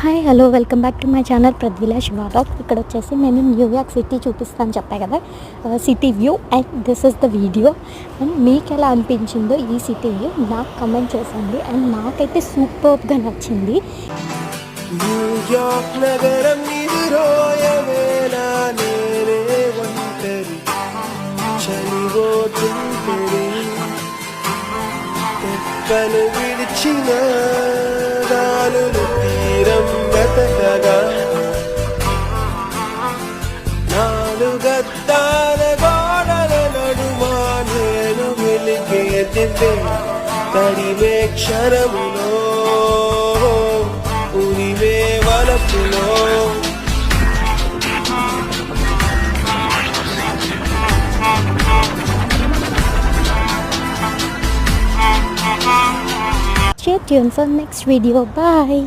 Hi hello welcome back to my channel ప్రద్విలాష్ vlog. ఇక్కడ వచ్చేసి నేను న్యూయార్క్ సిటీ చూపిస్తాను చెప్పా కదా, city view. And this is the video. And మీకు ఎలా అనిపించిందో ఈ సిటీ నాకు కమెంట్ చేసండి. అండ్ నాకైతే సూపర్గా నచ్చింది. న్యూయార్క్ నగరం నిదురోయవేళ నేనే ఒంటరి చలిపోతుంటరి తెప్పలు విడిచిన గాలులు తీరం వెతకగా నాలుగద్దాల గోడల నడుమా నేను వెలిగే దివ్వే తడివే క్షణములో ఉరివే వలపులో Stay tuned for next video. Bye.